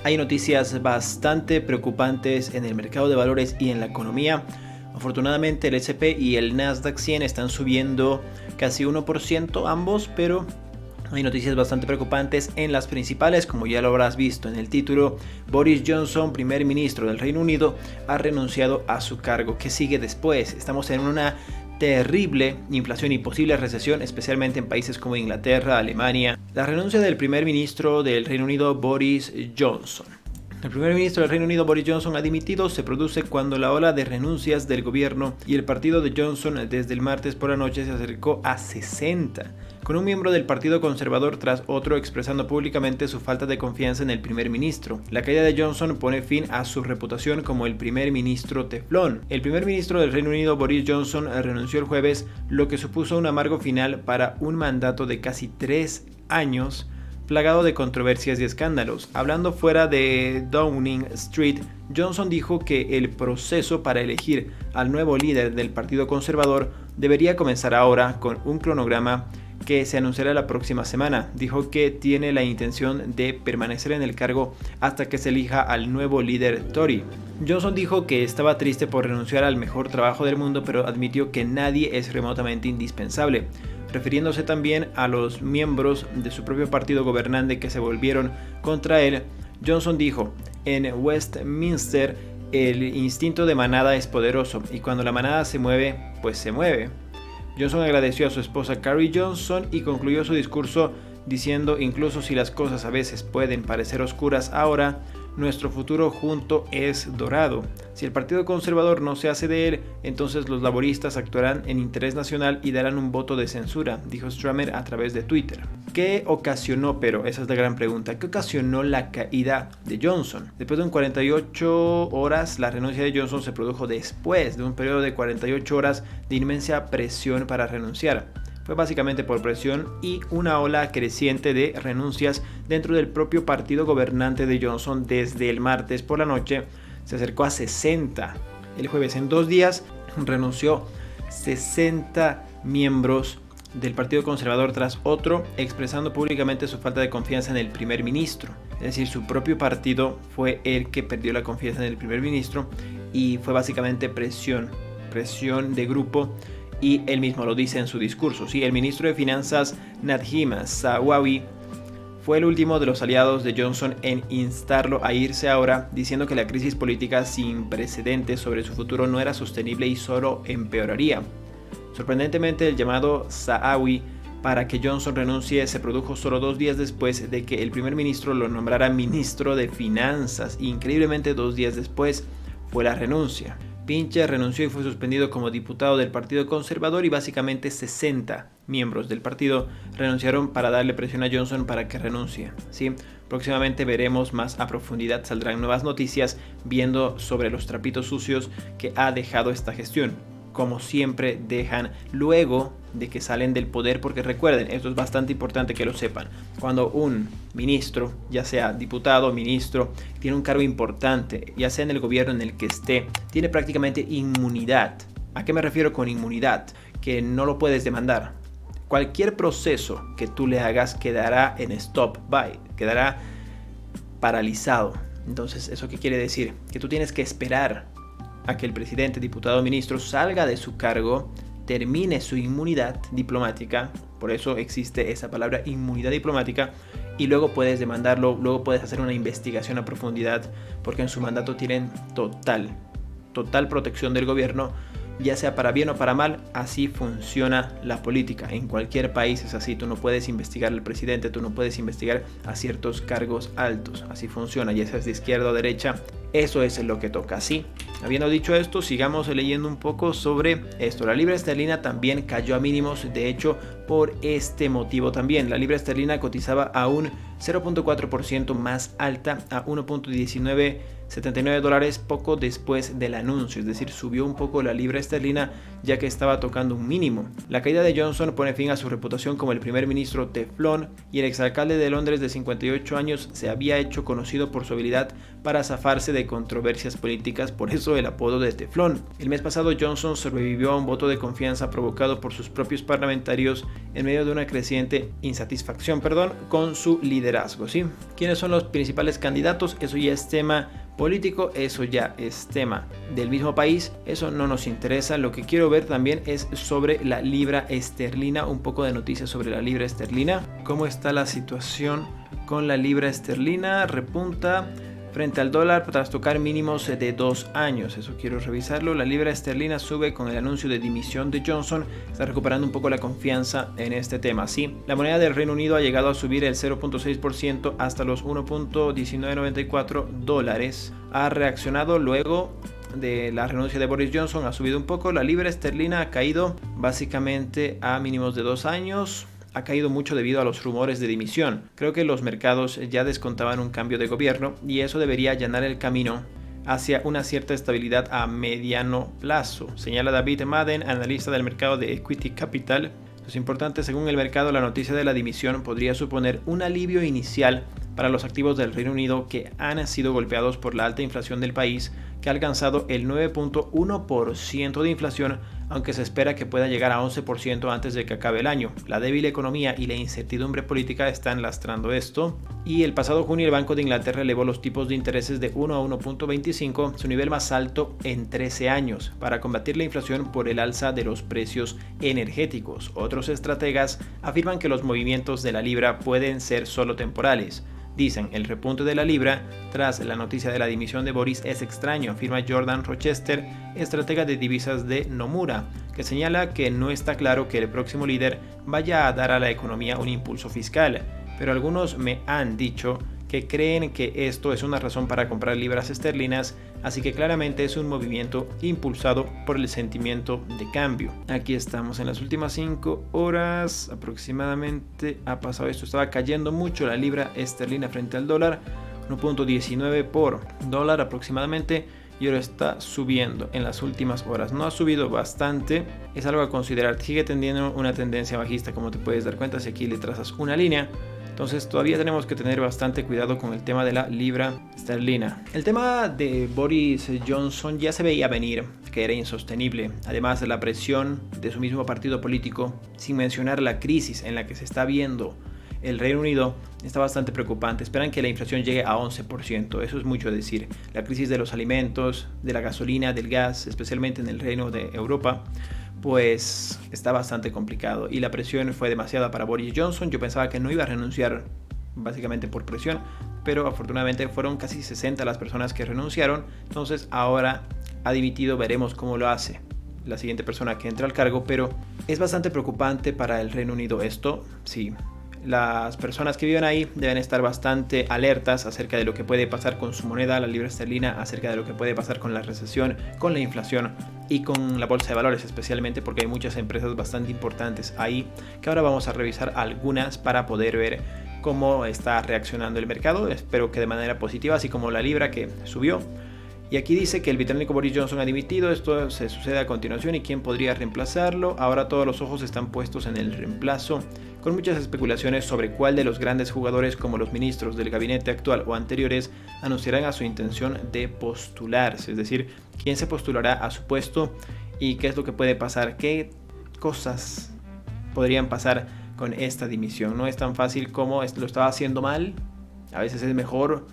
Hay noticias bastante preocupantes en el mercado de valores y en la economía. Afortunadamente el S&P y el Nasdaq 100 están subiendo casi 1% ambos, pero hay noticias bastante preocupantes en las principales, como ya lo habrás visto en el título. Boris Johnson, primer ministro del Reino Unido, ha renunciado a su cargo. ¿Qué sigue después? Estamos en una terrible inflación y posible recesión, especialmente en países como Inglaterra, Alemania. La renuncia del primer ministro del Reino Unido, Boris Johnson. El primer ministro del Reino Unido, Boris Johnson, ha dimitido. Se produce cuando la ola de renuncias del gobierno y el partido de Johnson desde el martes por la noche se acercó a 60, con un miembro del Partido Conservador tras otro expresando públicamente su falta de confianza en el primer ministro. La caída de Johnson pone fin a su reputación como el primer ministro teflón. El primer ministro del Reino Unido, Boris Johnson, renunció el jueves, lo que supuso un amargo final para un mandato de casi 3 años plagado de controversias y escándalos. Hablando fuera de Downing Street, Johnson dijo que el proceso para elegir al nuevo líder del Partido Conservador debería comenzar ahora, con un cronograma que se anunciará la próxima semana. Dijo que tiene la intención de permanecer en el cargo hasta que se elija al nuevo líder Tory. Johnson dijo que estaba triste por renunciar al mejor trabajo del mundo, pero admitió que nadie es remotamente indispensable. Refiriéndose también a los miembros de su propio partido gobernante que se volvieron contra él, Johnson dijo: en Westminster el instinto de manada es poderoso y cuando la manada se mueve, pues se mueve. Johnson agradeció a su esposa Carrie Johnson y concluyó su discurso diciendo: incluso si las cosas a veces pueden parecer oscuras ahora, nuestro futuro junto es dorado. Si el Partido Conservador no se hace de él, entonces los laboristas actuarán en interés nacional y darán un voto de censura, dijo Stramer a través de Twitter. ¿Qué ocasionó, pero esa es la gran pregunta, qué ocasionó la caída de Johnson? Después de 48 horas, la renuncia de Johnson se produjo después de un periodo de 48 horas de inmensa presión para renunciar. Fue básicamente por presión y una ola creciente de renuncias dentro del propio partido gobernante de Johnson. Desde el martes por la noche se acercó a 60. El jueves, en 2 días, renunció 60 miembros del Partido Conservador tras otro, expresando públicamente su falta de confianza en el primer ministro. Es decir, su propio partido fue el que perdió la confianza en el primer ministro y fue básicamente presión de grupo. Y él mismo lo dice en su discurso. Sí, el ministro de Finanzas, Nadhim Zahawi, fue el último de los aliados de Johnson en instarlo a irse ahora, diciendo que la crisis política sin precedentes sobre su futuro no era sostenible y solo empeoraría. Sorprendentemente, el llamado Zahawi para que Johnson renuncie se produjo solo 2 días después de que el primer ministro lo nombrara ministro de Finanzas. Increíblemente, 2 días después fue la renuncia. Pincher renunció y fue suspendido como diputado del Partido Conservador y básicamente 60 miembros del partido renunciaron para darle presión a Johnson para que renuncie. ¿Sí? Próximamente veremos más a profundidad, saldrán nuevas noticias viendo sobre los trapitos sucios que ha dejado esta gestión. Como siempre dejan luego de que salen del poder, porque recuerden, esto es bastante importante que lo sepan, cuando un ministro, ya sea diputado o ministro, tiene un cargo importante, ya sea en el gobierno en el que esté, tiene prácticamente inmunidad. ¿A qué me refiero con inmunidad? Que no lo puedes demandar. Cualquier proceso que tú le hagas quedará en stop-by, quedará paralizado. Entonces, ¿eso qué quiere decir? Que tú tienes que esperar a que el presidente, diputado o ministro salga de su cargo, termine su inmunidad diplomática, por eso existe esa palabra inmunidad diplomática, y luego puedes demandarlo, luego puedes hacer una investigación a profundidad, porque en su mandato tienen total protección del gobierno, ya sea para bien o para mal. Así funciona la política. En cualquier país es así. Tú no puedes investigar al presidente, tú no puedes investigar a ciertos cargos altos. Así funciona, ya seas de izquierda o derecha. Eso es lo que toca. Así, habiendo dicho esto, sigamos leyendo un poco sobre esto. La libra esterlina también cayó a mínimos, de hecho, por este motivo también. La libra esterlina cotizaba a un 0.4% más alta, a 1.19 $79 poco después del anuncio, es decir, subió un poco la libra esterlina ya que estaba tocando un mínimo. La caída de Johnson pone fin a su reputación como el primer ministro teflón, y el exalcalde de Londres de 58 años se había hecho conocido por su habilidad para zafarse de controversias políticas, por eso el apodo de teflón. El mes pasado Johnson sobrevivió a un voto de confianza provocado por sus propios parlamentarios en medio de una creciente insatisfacción con su liderazgo. ¿Sí? ¿Quiénes son los principales candidatos? Eso ya es tema político, eso ya es tema del mismo país, eso no nos interesa. Lo que quiero ver también es sobre la libra esterlina, un poco de noticias sobre la libra esterlina. ¿Cómo está la situación con la libra esterlina? Repunta frente al dólar tras tocar mínimos de 2 años, eso quiero revisarlo. La libra esterlina sube con el anuncio de dimisión de Johnson, está recuperando un poco la confianza en este tema. Sí, la moneda del Reino Unido ha llegado a subir el 0.6% hasta los $1.1994. Ha reaccionado luego de la renuncia de Boris Johnson, ha subido un poco. La libra esterlina ha caído básicamente a mínimos de 2 años. Ha caído mucho debido a los rumores de dimisión. Creo que los mercados ya descontaban un cambio de gobierno y eso debería allanar el camino hacia una cierta estabilidad a mediano plazo, señala David Madden, analista del mercado de Equity Capital. Es importante, según el mercado, la noticia de la dimisión podría suponer un alivio inicial para los activos del Reino Unido que han sido golpeados por la alta inflación del país, que ha alcanzado el 9.1% de inflación, aunque se espera que pueda llegar a 11% antes de que acabe el año. La débil economía y la incertidumbre política están lastrando esto. Y el pasado junio el Banco de Inglaterra elevó los tipos de intereses de 1 a 1.25, su nivel más alto en 13 años, para combatir la inflación por el alza de los precios energéticos. Otros estrategas afirman que los movimientos de la libra pueden ser solo temporales. Dicen, el repunte de la libra tras la noticia de la dimisión de Boris es extraño, afirma Jordan Rochester, estratega de divisas de Nomura, que señala que no está claro que el próximo líder vaya a dar a la economía un impulso fiscal, pero algunos me han dicho que creen que esto es una razón para comprar libras esterlinas, así que claramente es un movimiento impulsado por el sentimiento de cambio. Aquí estamos en las últimas 5 horas aproximadamente, ha pasado esto, estaba cayendo mucho la libra esterlina frente al dólar, 1.19 por dólar aproximadamente, y ahora está subiendo en las últimas horas. No ha subido bastante, es algo a considerar, sigue teniendo una tendencia bajista, como te puedes dar cuenta si aquí le trazas una línea. Entonces todavía tenemos que tener bastante cuidado con el tema de la libra esterlina. El tema de Boris Johnson ya se veía venir, que era insostenible. Además de la presión de su mismo partido político, sin mencionar la crisis en la que se está viendo el Reino Unido, está bastante preocupante. Esperan que la inflación llegue a 11%. Eso es mucho decir. La crisis de los alimentos, de la gasolina, del gas, especialmente en el Reino de Europa, pues está bastante complicado y la presión fue demasiada para Boris Johnson. Yo pensaba que no iba a renunciar básicamente por presión, pero afortunadamente fueron casi 60 las personas que renunciaron. Entonces ahora ha dimitido, veremos cómo lo hace la siguiente persona que entra al cargo, pero es bastante preocupante para el Reino Unido esto, sí. Las personas que viven ahí deben estar bastante alertas acerca de lo que puede pasar con su moneda, la libra esterlina, acerca de lo que puede pasar con la recesión, con la inflación y con la bolsa de valores, especialmente porque hay muchas empresas bastante importantes ahí, que ahora vamos a revisar algunas para poder ver cómo está reaccionando el mercado. Espero que de manera positiva, así como la libra que subió. Y aquí dice que el británico Boris Johnson ha dimitido, esto se sucede a continuación y quién podría reemplazarlo. Ahora todos los ojos están puestos en el reemplazo, con muchas especulaciones sobre cuál de los grandes jugadores como los ministros del gabinete actual o anteriores anunciarán a su intención de postularse, es decir, quién se postulará a su puesto y qué es lo que puede pasar, qué cosas podrían pasar con esta dimisión. No es tan fácil como lo estaba haciendo mal, a veces es mejor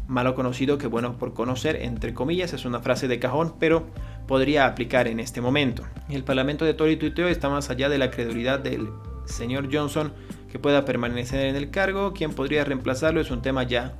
malo conocido que bueno por conocer, entre comillas, es una frase de cajón, pero podría aplicar en este momento. El parlamento de Tory tuiteó, está más allá de la credulidad del señor Johnson que pueda permanecer en el cargo. Quien podría reemplazarlo es un tema ya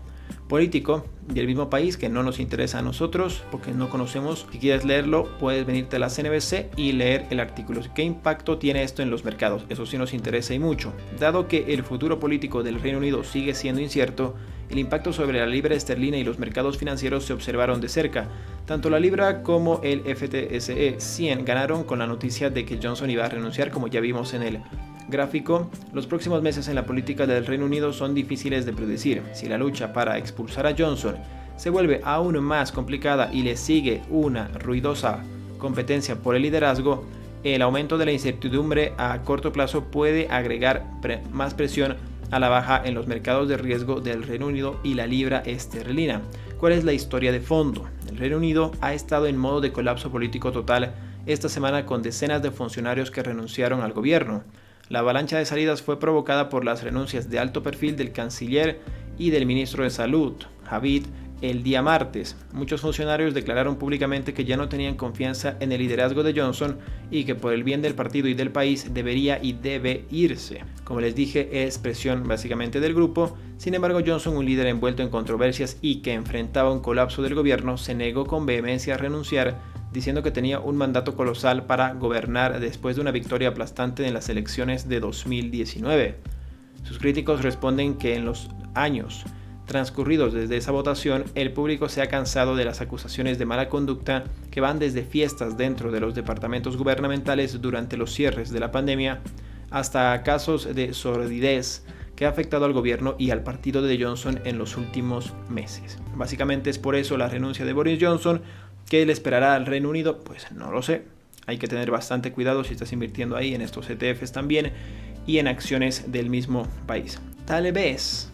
político del mismo país que no nos interesa a nosotros porque no conocemos. Si quieres leerlo, puedes venirte a la CNBC y leer el artículo. ¿Qué impacto tiene esto en los mercados? Eso sí nos interesa y mucho. Dado que el futuro político del Reino Unido sigue siendo incierto, el impacto sobre la libra esterlina y los mercados financieros se observaron de cerca. Tanto la libra como el FTSE 100 ganaron con la noticia de que Johnson iba a renunciar, como ya vimos en el gráfico. Los próximos meses en la política del Reino Unido son difíciles de predecir. Si la lucha para expulsar a Johnson se vuelve aún más complicada y le sigue una ruidosa competencia por el liderazgo, el aumento de la incertidumbre a corto plazo puede agregar más presión a la baja en los mercados de riesgo del Reino Unido y la libra esterlina. ¿Cuál es la historia de fondo? El Reino Unido ha estado en modo de colapso político total esta semana con decenas de funcionarios que renunciaron al gobierno. La avalancha de salidas fue provocada por las renuncias de alto perfil del canciller y del ministro de Salud, Javid, el día martes. Muchos funcionarios declararon públicamente que ya no tenían confianza en el liderazgo de Johnson y que por el bien del partido y del país debería y debe irse. Como les dije, es presión básicamente del grupo. Sin embargo, Johnson, un líder envuelto en controversias y que enfrentaba un colapso del gobierno, se negó con vehemencia a renunciar, diciendo que tenía un mandato colosal para gobernar después de una victoria aplastante en las elecciones de 2019. Sus críticos responden que en los años transcurridos desde esa votación, el público se ha cansado de las acusaciones de mala conducta que van desde fiestas dentro de los departamentos gubernamentales durante los cierres de la pandemia hasta casos de sordidez que ha afectado al gobierno y al partido de Johnson en los últimos meses. Básicamente es por eso la renuncia de Boris Johnson. ¿Qué le esperará al Reino Unido? Pues no lo sé. Hay que tener bastante cuidado si estás invirtiendo ahí en estos ETFs también y en acciones del mismo país. Tal vez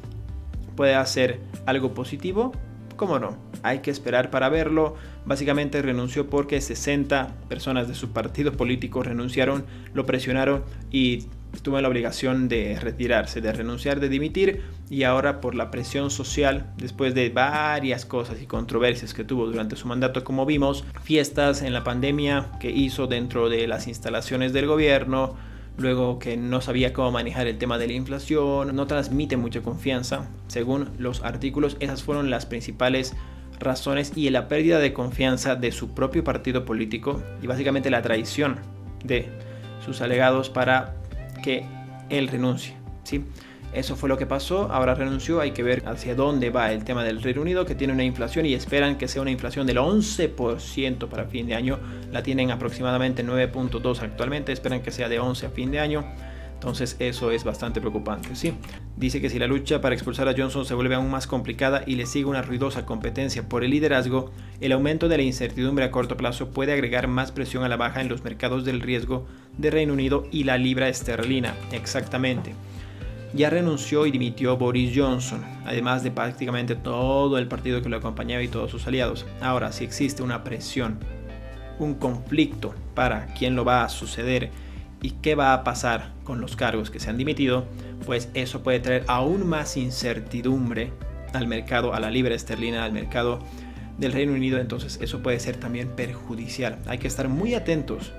puede hacer algo positivo, ¿cómo no? Hay que esperar para verlo. Básicamente renunció porque 60 personas de su partido político renunciaron, lo presionaron y tuvo la obligación de retirarse, de renunciar, de dimitir, y ahora por la presión social, después de varias cosas y controversias que tuvo durante su mandato, como vimos, fiestas en la pandemia que hizo dentro de las instalaciones del gobierno, luego que no sabía cómo manejar el tema de la inflación, no transmite mucha confianza. Según los artículos, esas fueron las principales razones y la pérdida de confianza de su propio partido político y básicamente la traición de sus alegados para que él renuncie, ¿sí? Eso fue lo que pasó, ahora renunció. Hay que ver hacia dónde va el tema del Reino Unido, que tiene una inflación y esperan que sea una inflación del 11% para fin de año. La tienen aproximadamente 9.2 actualmente, esperan que sea de 11 a fin de año. Entonces eso es bastante preocupante, ¿sí? Dice que si la lucha para expulsar a Johnson se vuelve aún más complicada y le sigue una ruidosa competencia por el liderazgo, el aumento de la incertidumbre a corto plazo puede agregar más presión a la baja en los mercados del riesgo de Reino Unido y la libra esterlina. Exactamente. Ya renunció y dimitió Boris Johnson, además de prácticamente todo el partido que lo acompañaba y todos sus aliados. Ahora, si existe una presión, un conflicto para quién lo va a suceder y qué va a pasar con los cargos que se han dimitido, pues eso puede traer aún más incertidumbre al mercado, a la libra esterlina, al mercado del Reino Unido. Entonces eso puede ser también perjudicial. Hay que estar muy atentos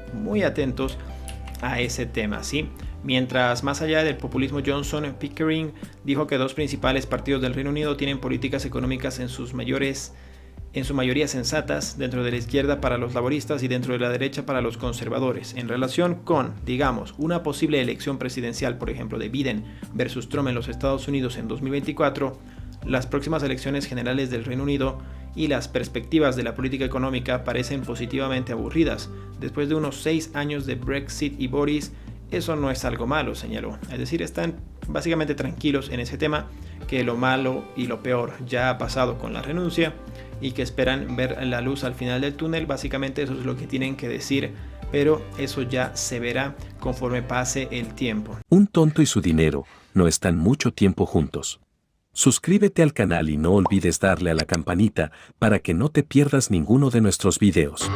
a ese tema, ¿sí? Mientras, más allá del populismo, Johnson, Pickering dijo que dos principales partidos del Reino Unido tienen políticas económicas en su mayoría sensatas, dentro de la izquierda para los laboristas y dentro de la derecha para los conservadores, en relación con, digamos, una posible elección presidencial, por ejemplo, de Biden versus Trump en los Estados Unidos en 2024, las próximas elecciones generales del Reino Unido y las perspectivas de la política económica parecen positivamente aburridas. Después de unos 6 años de Brexit y Boris, eso no es algo malo, señaló. Es decir, están básicamente tranquilos en ese tema, que lo malo y lo peor ya ha pasado con la renuncia y que esperan ver la luz al final del túnel. Básicamente eso es lo que tienen que decir, pero eso ya se verá conforme pase el tiempo. Un tonto y su dinero no están mucho tiempo juntos. Suscríbete al canal y no olvides darle a la campanita para que no te pierdas ninguno de nuestros videos.